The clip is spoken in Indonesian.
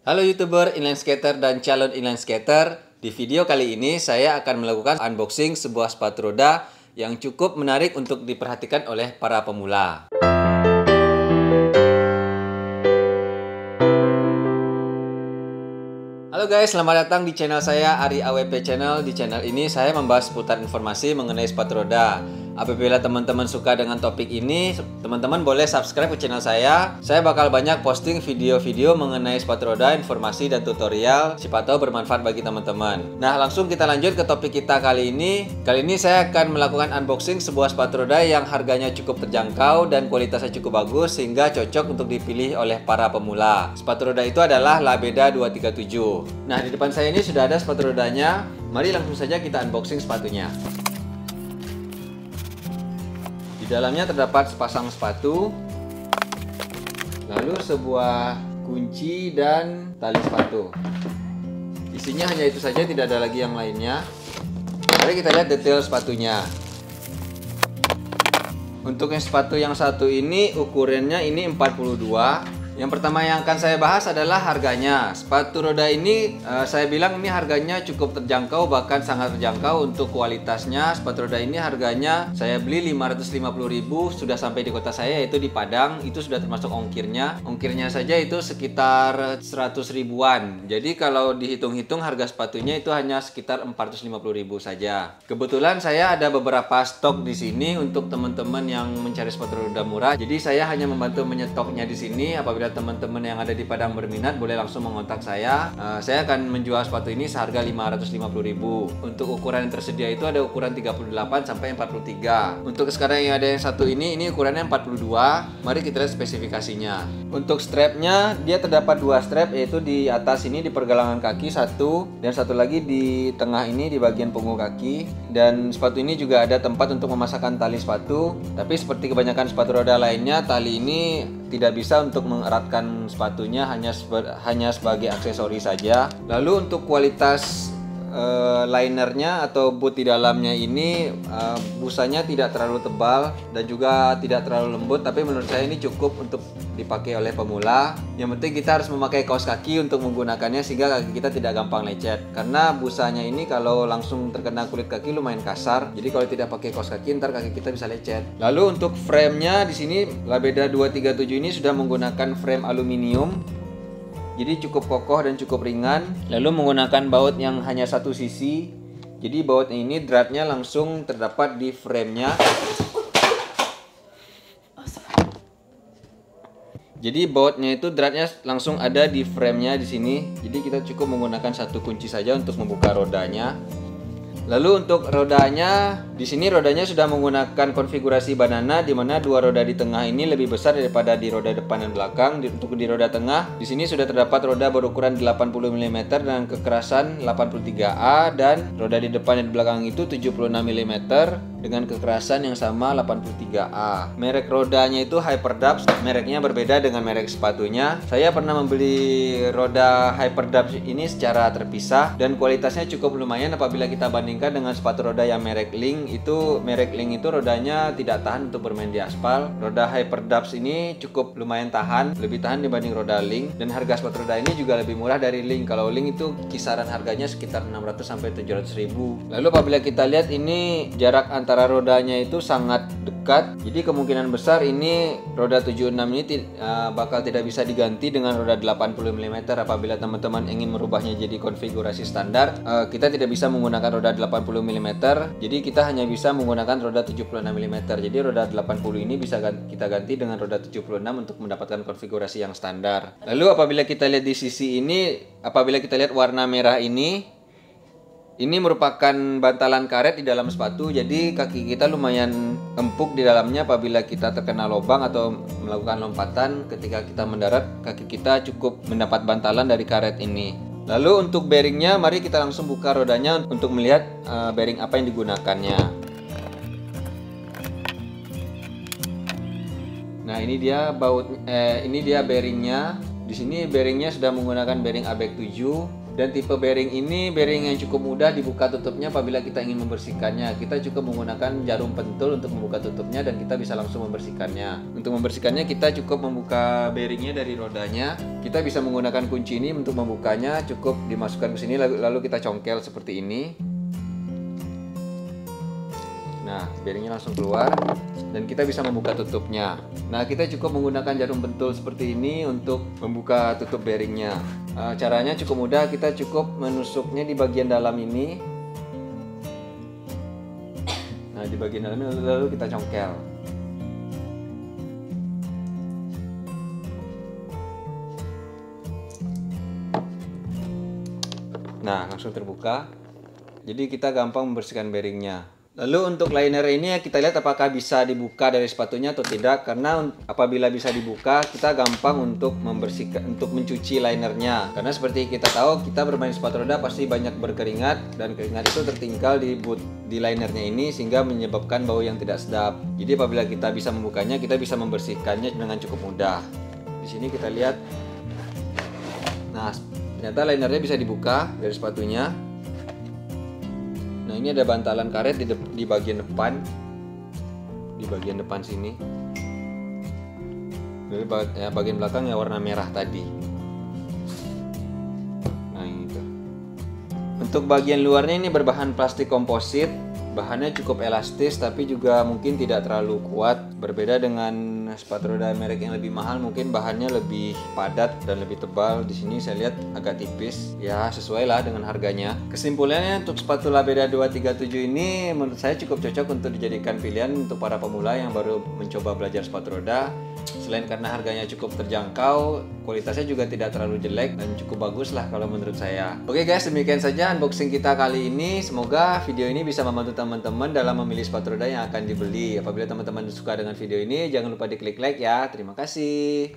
Halo YouTuber, inline skater, dan calon inline skater. Di video kali ini saya akan melakukan unboxing sebuah sepatu roda yang cukup menarik untuk diperhatikan oleh para pemula. Halo guys, selamat datang di channel saya, Ari AWP Channel. Di channel ini saya membahas seputar informasi mengenai sepatu roda. Apabila teman-teman suka dengan topik ini, teman-teman boleh subscribe ke channel saya. Saya bakal banyak posting video-video mengenai sepatu roda, informasi dan tutorial. Siapa tahu bermanfaat bagi teman-teman. Nah, langsung kita lanjut ke topik kita kali ini. Kali ini saya akan melakukan unboxing sebuah sepatu roda yang harganya cukup terjangkau dan kualitasnya cukup bagus sehingga cocok untuk dipilih oleh para pemula. Sepatu roda itu adalah Labeda 237. Nah, di depan saya ini sudah ada sepatu rodanya. Mari langsung saja kita unboxing sepatunya. Di dalamnya terdapat sepasang sepatu, lalu sebuah kunci dan tali sepatu. Isinya hanya itu saja, tidak ada lagi yang lainnya. Mari kita lihat detail sepatunya. Untuk yang sepatu yang satu ini ukurannya ini 42. Yang pertama yang akan saya bahas adalah harganya. Sepatu roda ini saya bilang ini harganya cukup terjangkau, bahkan sangat terjangkau untuk kualitasnya. Sepatu roda ini harganya saya beli 550.000, sudah sampai di kota saya yaitu di Padang. Itu sudah termasuk ongkirnya. Ongkirnya saja itu sekitar 100 ribuan. Jadi kalau dihitung-hitung harga sepatunya itu hanya sekitar 450.000 saja. Kebetulan saya ada beberapa stok di sini untuk teman-teman yang mencari sepatu roda murah. Jadi saya hanya membantu menyetoknya di sini. Apabila teman-teman yang ada di Padang berminat, boleh langsung mengontak saya. Saya akan menjual sepatu ini seharga 550.000. Untuk ukuran yang tersedia itu ada ukuran 38 sampai 43. Untuk sekarang yang ada yang satu ini ukurannya 42. Mari kita lihat spesifikasinya. Untuk strapnya, dia terdapat dua strap, yaitu di atas ini di pergelangan kaki satu, dan satu lagi di tengah ini di bagian punggung kaki. Dan sepatu ini juga ada tempat untuk memasangkan tali sepatu. Tapi seperti kebanyakan sepatu roda lainnya, tali ini tidak bisa untuk mengeratkan sepatunya, hanya sebagai aksesori saja. Lalu untuk kualitas linernya atau boot di dalamnya ini busanya tidak terlalu tebal dan juga tidak terlalu lembut, tapi menurut saya ini cukup untuk dipakai oleh pemula. Yang penting kita harus memakai kaos kaki untuk menggunakannya sehingga kaki kita tidak gampang lecet, karena busanya ini kalau langsung terkena kulit kaki lumayan kasar. Jadi kalau tidak pakai kaos kaki, ntar kaki kita bisa lecet. Lalu untuk frame-nya di sini Labeda 237 ini sudah menggunakan frame aluminium. Jadi cukup kokoh dan cukup ringan. Lalu menggunakan baut yang hanya satu sisi. Jadi baut ini dratnya langsung terdapat di frame-nya. Jadi bautnya itu dratnya langsung ada di frame-nya di sini. Jadi kita cukup menggunakan satu kunci saja untuk membuka rodanya. Lalu untuk rodanya, di sini rodanya sudah menggunakan konfigurasi banana, di mana dua roda di tengah ini lebih besar daripada di roda depan dan belakang. Untuk di roda tengah, di sini sudah terdapat roda berukuran 80 mm dengan kekerasan 83A, dan roda di depan dan belakang itu 76 mm dengan kekerasan yang sama 83A. Merek rodanya itu Hyperdubs, mereknya berbeda dengan merek sepatunya. Saya pernah membeli roda Hyperdubs ini secara terpisah dan kualitasnya cukup lumayan apabila kita bandingkan dengan sepatu roda yang merek Link. Merek Link itu rodanya tidak tahan untuk bermain di aspal. Roda Hyperdubs ini cukup lumayan tahan, lebih tahan dibanding roda Link, dan harga sepatu roda ini juga lebih murah dari Link. Kalau Link itu kisaran harganya sekitar 600 sampai 700 ribu. Lalu apabila kita lihat ini jarak antara rodanya itu sangat dekat, jadi kemungkinan besar ini roda 76 ini bakal tidak bisa diganti dengan roda 80 mm. Apabila teman-teman ingin merubahnya jadi konfigurasi standar, kita tidak bisa menggunakan roda 80 mm, jadi kita hanya bisa menggunakan roda 76 mm. Jadi roda 80 ini bisa kita ganti dengan roda 76 untuk mendapatkan konfigurasi yang standar. Lalu apabila kita lihat di sisi ini, apabila kita lihat warna merah ini merupakan bantalan karet di dalam sepatu. Jadi kaki kita lumayan empuk di dalamnya apabila kita terkena lubang atau melakukan lompatan. Ketika kita mendarat, kaki kita cukup mendapat bantalan dari karet ini. Lalu untuk bearingnya, mari kita langsung buka rodanya untuk melihat bearing apa yang digunakannya. Nah, ini dia bearingnya. Di sini bearingnya sudah menggunakan bearing ABEK 7. Dan tipe bearing ini bearing yang cukup mudah dibuka tutupnya apabila kita ingin membersihkannya. Kita cukup menggunakan jarum pentul untuk membuka tutupnya dan kita bisa langsung membersihkannya. Untuk membersihkannya kita cukup membuka bearingnya dari rodanya. Kita bisa menggunakan kunci ini untuk membukanya, cukup dimasukkan ke sini lalu kita congkel seperti ini. Nah, bearingnya langsung keluar dan kita bisa membuka tutupnya. Nah, kita cukup menggunakan jarum pentul seperti ini untuk membuka tutup bearingnya. Caranya cukup mudah, kita cukup menusuknya di bagian dalam ini. Nah, di bagian dalam ini lalu kita congkel. Nah, langsung terbuka. Jadi kita gampang membersihkan bearingnya. Lalu untuk liner ini kita lihat apakah bisa dibuka dari sepatunya atau tidak, karena apabila bisa dibuka kita gampang untuk membersihkan, untuk mencuci linernya. Karena seperti kita tahu, kita bermain sepatu roda pasti banyak berkeringat dan keringat itu tertinggal di linernya ini sehingga menyebabkan bau yang tidak sedap. Jadi apabila kita bisa membukanya, kita bisa membersihkannya dengan cukup mudah. Di sini kita lihat. Nah, ternyata linernya bisa dibuka dari sepatunya. Nah, ini ada bantalan karet di bagian depan, sini. Jadi bagian belakang yang warna merah tadi. Nah, itu. Untuk bagian luarnya ini berbahan plastik komposit. Bahannya cukup elastis tapi juga mungkin tidak terlalu kuat. Berbeda dengan sepatu roda merek yang lebih mahal, mungkin bahannya lebih padat dan lebih tebal. Di sini saya lihat agak tipis. Ya, sesuai lah dengan harganya. Kesimpulannya untuk sepatu Labeda 237 ini menurut saya cukup cocok untuk dijadikan pilihan untuk para pemula yang baru mencoba belajar sepatu roda. Selain karena harganya cukup terjangkau, kualitasnya juga tidak terlalu jelek dan cukup bagus lah kalau menurut saya. Oke guys, demikian saja unboxing kita kali ini. Semoga video ini bisa membantu teman-teman dalam memilih sepatu roda yang akan dibeli. Apabila teman-teman suka dengan video ini, jangan lupa diklik like ya. Terima kasih.